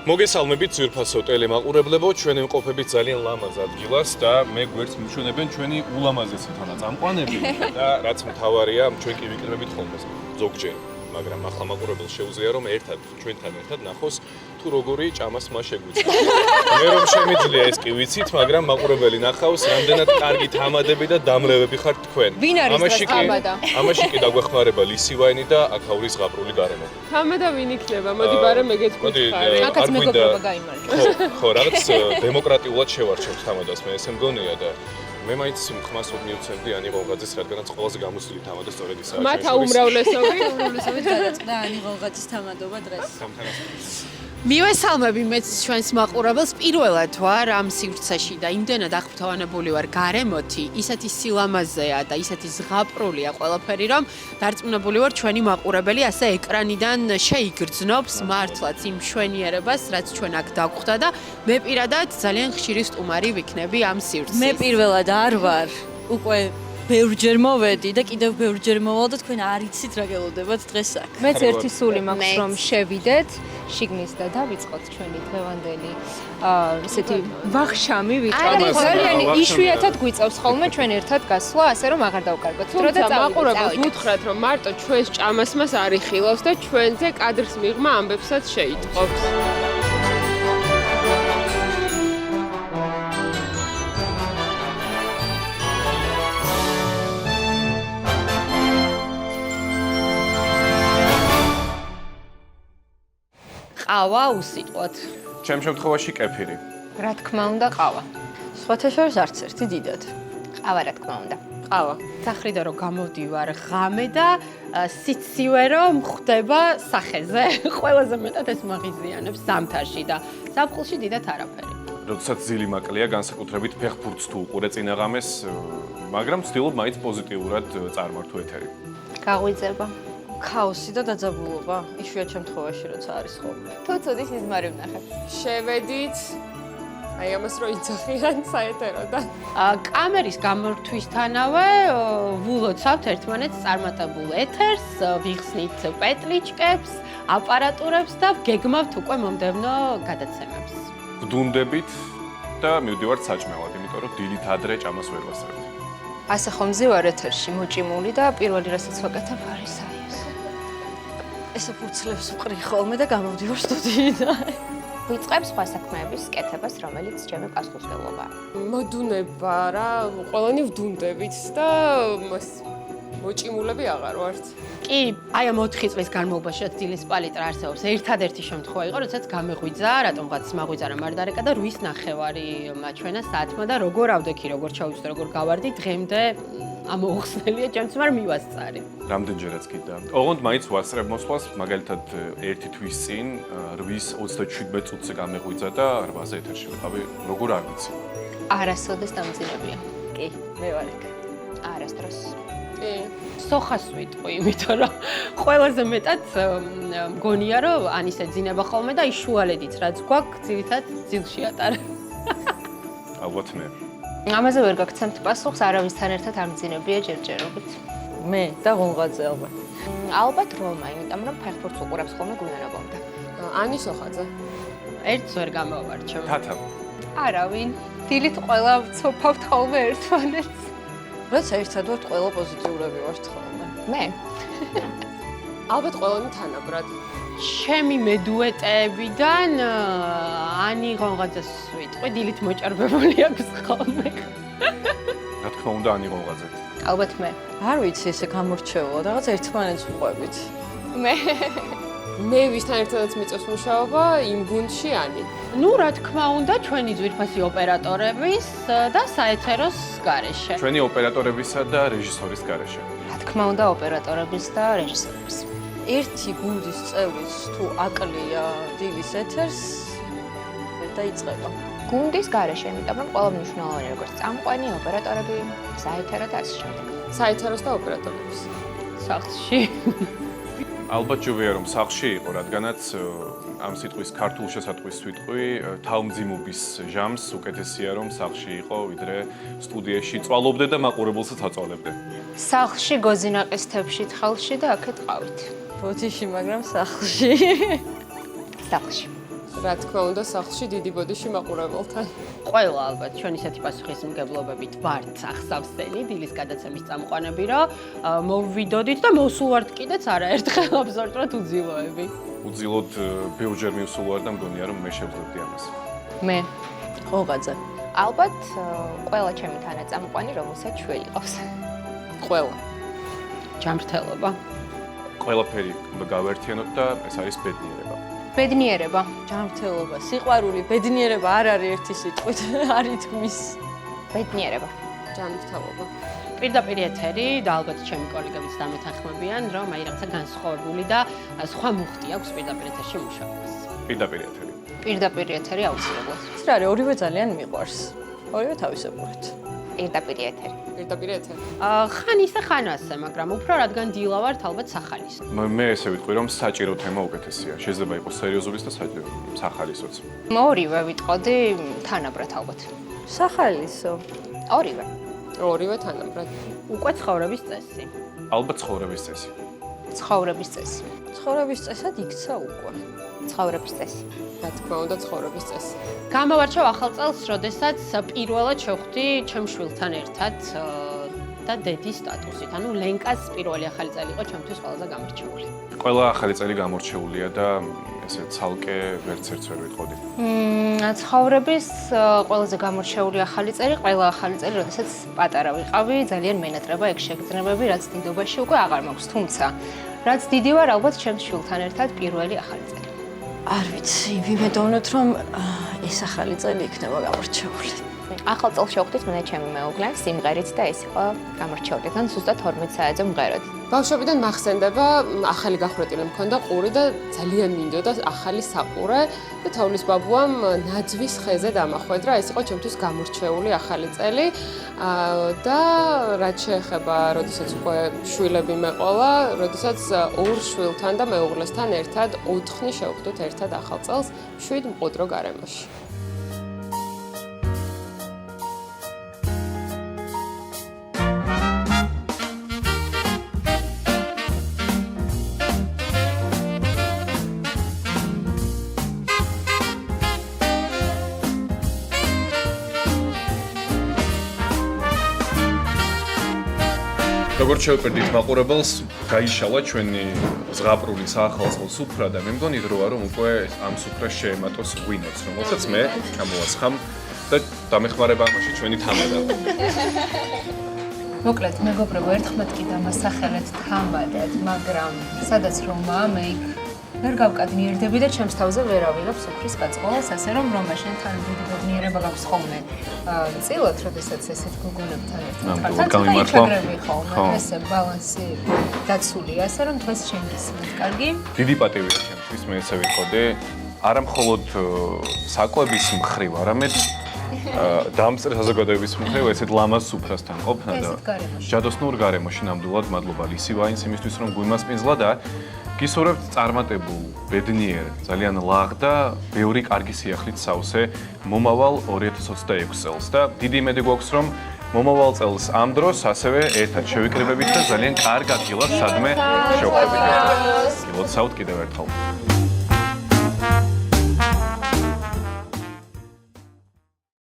მოგესალმებით ძვირფასო ტელემაყურებლებო, ჩვენ ვიმყოფებით ძალიან ლამაზ ადგილას და მე გვერდს მშვენებენ ჩვენი ულამაზესი თანაწამყვანები და რაც მთავარია, ჩვენ კი ვიკრიბებით ხოლმე ზოგჯერ, მაგრამ ახლა მაყურებელს შეუძლია რომ ერთად ჩვენთან ერთად ნახოს თუ როგორი ჭამას მას შეგვიძლია. მე რომ შემიძლია ეს კი ვიცით, მაგრამ მაყურებელი ნახავს, რამდენად კარგი თამადები და დამლევები ხართ თქვენ. ვინ არის ეს თამადა? ამაში კი დაგვეხმარება ლისივაინი და აქაურის ზღაპრული გარემო. თამადა ვინ იქნება? მოდი ბარე მეგეც გითხარი. აქაც მეგობრობა გაიმარჯვა. ხო, რაღაც დემოკრატიულად შევარჩევთ თამადას, მე ესე მგონია და მე მაინც ხმასოდ მივცემდი ანი ღონღაძეს, რადგანაც ყველაზე გამოცდილი თამადა სწორედ ისაა. მათ აუმრავლესობი გადაწყდა ანი ღონღაძის თამადობა დღეს. მივესალმები მეც ჩვენს მაყურებელს პირველად ვარ ამ სივრცეში და იმდენად აღფრთოვანებული ვარ გარემოთი, ისეთი სილამაზეა და ისეთი ზღაპრულია ყველაფერი, რომ დარწმუნებული ვარ ჩვენი მაყურებელი ასე ეკრანიდან შეიგრძნობს მართლაც იმ მშვენიერებას, რაც ჩვენ აქ დაგვხვდა და მე პირადად ძალიან ხშირი სტუმარი ვიქნები ამ სივრცეს. მე პირველად არ ვარ. უკვე ბევრჯერ მოვედი და კიდევ ბევრჯერ მოვალ და თქვენ არ იცით რა გელოდებათ დღეს აქ. მეც ერთი სული მაქვს რომ შევიდეთ შიგნის და დავიწყოთ ჩვენი დღევანდელი ესეთი ვახშამი ვიწყოთ. ძალიან იშვიათად გვიწევს ხოლმე ჩვენ ერთად გასვლა, ასე რომ აღარ დავკარგოთ. თუმცა მაყურებელს ვუთხრათ, რომ მარტო ჩვენს ჭამას მას არ იხილავს და ჩვენზე კადრს მიღმა ამბებსაც შეიტყობს. ყავა უსიტყვოდ. ჩემ შემთხვევაში კეფირი. რა თქმა უნდა, ყავა. სხვათა შორის არც ერთი დიდად. ყავა რა თქმა უნდა. ყავა. სახრიდან რომ გამოვდივარ ღამე და სიცივე რომ ხვდება სახეზე. ყველაზე მეტად ეს მაღიზიანებს ზამთარში და ზაფხულში დიდად არაფერი. როდესაც ძილი მაკლია, განსაკუთრებით ფეხბურთს თუ უყურე წინა ღამეს, მაგრამ ვცდილობ მაინც პოზიტიურად წარმართო ეთერი. გაღვიძება. ქაოსი და დაძაბულობა, იშვიათ შემთხვევაში როცა არის ხოლმე. თუ ცუდი სიზმარი ვნახეთ. შევედით აი ამას რო იცახიან საეთეროდან. კამერის გამორთვისთანავე ვულოცავთ ერთმანეთს წარმატებულ ეთერს, ვიხსნით პეტლიჩკებს, აპარატურებს და გეგმავთ უკვე მომდევნო გადაცემებს. ვდუნდებით და მივდივართ საჭმელად, იმიტომ რომ დილით ადრე ჭამას ვერ ვასწრებთ. ასე ხომ მზივარ ეთერში მოჭიმული და პირველი რასაც ვაკეთებ არის აი ეს. ესე ფურცლებს ვყრი ხოლმე და გამოვდივარ სტუდიიდან. ვიწყებ სხვა საქმეების კეთებას, რომელიც ჩემი პასუხისმგებლობაა. მოდუნება რა, ყველანი ვდუნდებით და მოჭიმულები აღარ ვართ. კი, აი ამ 4 წლის განმავლობაში დილის პალიტრა არსებობს. ერთადერთი შემთხვევა იყო, როდესაც გამეღვიძა, რატომღაც მაღვიძა რა მარდარეკა და 8:30 მაჩვენა საათმა და როგორ ავდექი, როგორ ჩავიცვდა, როგორ გავარდი, დღემდე ამოუხსნელია ჩემს მარ მივასწარი. რამდენჯერაც კიდე. ოღონდ მაინც ვასწრებ მოსვლას, მაგალითად ერთი თვის წინ 8:27 წუთზე გამეღვიძა და 8-ზე ეთერში ვიყავი, როგორ არ ვიცი. არასოდეს დამძინებია. კი, მე ვარ იქ. არასდროს. კი. სოხას ვიტყვი, იმიტომ რომ ყველაზე მეტად მგონია, რომ ან ისე ძინება ხოლმე და ის შუალედიც რაც გვაქვს, ძირითად ძილში ატარებ. ალბათ მე. ამაზე ვერ გაგცემთ პასუხს, არავისთან ერთად არ მძინებია ჯერჯერობით. მე და ღონღაძე ალბათ. ალბათ რომა, იმიტომ რომ ფეხბურთს უყურებს ხოლმე გვინანებობდა. ანი სოხაძე. ერთს ვერ გამოვარჩევ. თათა. არავინ. დილით ყველა ვცოფავთ ხოლმე ერთმანეთს. როცა ერთად ვართ, ყველა პოზიტიურები ვართ ხოლმე. მე ალბათ ყველანი თანაბრად. ჩემი მედუეტეებიდან ანი ღონღაძეს ვიტყვი, დილით მოჭარბებული აქვს ხოლმე. რა თქმა უნდა, ანი ღონღაძე. ალბათ მე. არ ვიცი, ესე გამორჩეულად, რაღაც ერთმანეთს ვყვებით. მე მე ვისთან ერთადაც მიწევს მუშაობა იმ გუნდში ანი. ნუ რა თქმა უნდა, ჩვენი ძვირფასი ოპერატორების და საეთეროს გარეშე. ჩვენი ოპერატორებისა და რეჟისორის გარეშე. რა თქმა უნდა ოპერატორების და რეჟისორების. ერთი გუნდის წევრიც თუ აკლია დილის ეთერს, ვერ დაიწყება. გუნდის გარეშე, იმიტომ რომ ყველა მნიშვნელოვანი როგორც წამყვანი, ოპერატორები, საეთერო და ასე შემდეგ. საეთეროს და ოპერატორების. სახლში. ალბათ ჯობია რომ სახლში იყო, რადგანაც ამ სიტყვის ქართულ შესატყვის ვიტყვი, თავმძიმობის ჟამს უკეთესია რომ სახლში იყო, ვიდრე სტუდიაში წვალობდე და მაყურებელსაც აწვალებდე. სახლში გოზინაყის თებში თხალში და აქეთ ყავით. ბოთიში, მაგრამ სახლში. სახლში. რა თქმა უნდა, სახლში დიდი ბოდიში მაყურებელთან. ყველა ალბათ ჩვენ ისეთი პასუხისმგებლობებით ვართ ახსავსენი დილის გადაცემის წამყვანები, რომ მოვიდოდით და მოსულვართ კიდეც არაერთხელ აბსოლუტურად უძილოები. უძილოდ ბევრჯერ მივსულ ვარ და მგონია რომ მე შევძლებდი ამას. მე ყოღაძე. ალბათ ყველა ჩემი თანაწამყვანი რომელსაც შვილი ყავს. ყველა ჯანმრთელობა. ყველაფერი უნდა გავერთიანოთ და ეს არის ბედნიერება. ბედნიერება. ჯანმრთელობა, სიყვარული, ბედნიერება არ არის ერთი სიტყვით, არ ითქმის. ბედნიერება. ჯანმრთელობა. პირდაპირ ეთერი და ალბათ ჩემი კოლეგებიც დამეთანხმებიან, რომ აი რაღაცა განსხვავებული და სხვა მუხტი აქვს პირდაპირ ეთერში მუშაობას. პირდაპირ ეთერი. პირდაპირ ეთერი აუცილებლად. ის რა არის, ორივე ძალიან მიყვარს. ორივე თავისებურად. პირდაპირ ეთერი. პირდაპირ ეთერი. ხან ისე ხან ასე, მაგრამ უფრო რადგან დილა ვართ, ალბათ სახალისო. მე ესე ვიტყვი რომ საჭირო თემა უკეთესია. შეიძლება იყოს სერიოზობის და სახალისოც. ორივე ვიტყოდი თანაბრად ალბათ. სახალისო. ორივე. ორივე თანაბრად. უკვე ცხოვრების წესი. ალბათ ცხოვრების წესი. ცხოვრების წესი. ცხოვრების წესად იქცა უკვე. ცხოვრების წესი. რა თქმა უნდა, ცხოვრების წესი. გამოვარჩევ ახალ წელს, როდესაც პირველად შევხვდი ჩემ შვილთან ერთად და დედის სტატუსით. ანუ ლენკას პირველი ახალი წელი იყო ჩემთვის ყველაზე გამორჩეული. ყველა ახალი წელი გამორჩეულია და ესე ცალკე ვერც ერთს ვერ ვიტყოდი. ცხოვრების ყველაზე გამორჩეული ახალი წელი, ყველა ახალი წელი, როდესაც პატარა ვიყავი, ძალიან მენატრება ეგ შეგრძნებები, რაც დიდობაში უკვე აღარ მაქვს, თუმცა რაც დიდი ვარ, ალბათ ჩემს შვილთან ერთად პირველი ახალი წელი. არ ვიცი, ვიმედოვნოთ რომ ეს ახალი წელი იქნება გამორჩეული. ახალ წელს შევხვდით მე ჩემი მეუღლე სიმღერით და ეს იყო გამორჩეული. თან ზუსტად 12 საათზე მღეროდი. ბავშვობიდან მახსენდება, ახალი გახვრეტილი მქონდა ყური და ძალიან მინდოდა ახალი საყურე და თოვლის ბაბუამ ნაძვის ხეზე დამახვედრა. ეს იყო ჩემთვის გამორჩეული ახალი წელი და რაც შეეხება, როდესაც უკვე შვილები მეყოლა, როდესაც ორ შვილთან და მეუღლესთან ერთად 4 შევხვდით ერთად ახალ წელს 7 მყუდრო გარემოში. როგორც შევკვირდით მაყურებელს, გაიშალა ჩვენი ზღაპრული საახალწლო სუფრა და მე მგონი დროა რომ უკვე ამ სუფრას შეემატოს ღვინოც, რომელსაც მე ჩამოვასხამ და დამეხმარება ამაში ჩვენი თამადა. მოკლედ, მეგობრებო, ერთხმად კი დამასახელეთ თამადად, მაგრამ სადაც რომა მე იქ ვერ გავკადნიერდები და ჩემს თავზე ვერ ავიღებ სუფრის გაწყობას, ასე რომ რომაშენ თან დიდი ბედნიერება გაქვს ხოლმე. წილად, როდესაც ესეთ გოგონებთან ერთად ხართ, თან ხოლმე, ესე ბალანსი დაცულია, ასე რომ დღეს შენ გისმენთ, კარგი? დიდი პატივია ჩემთვის, მე ესე ვიყოდე, არა მხოლოდ საკვების მხრივ, არამედ დამწერ საზოგადოების მხრივ ესეთ ლამაზ სუფრასთან ყოფნა და ჯადოსნურ გარემოში ნამდვილად მადლობა ლისი ვაინს იმისთვის რომ გვიმასპინძლა და გისურვებთ წარმატებულ, ბედნიერ, ძალიან ლაღ და ბევრი კარგი სიახლით სავსე მომავალ 2026 წელს და დიდი იმედი გვაქვს რომ მომავალ წელს ამ დროს ასევე ერთად შევიკრიბებით და ძალიან კარგ ადგილას სადმე შევხვდებით ერთად. გილოცავთ კიდევ ერთხელ.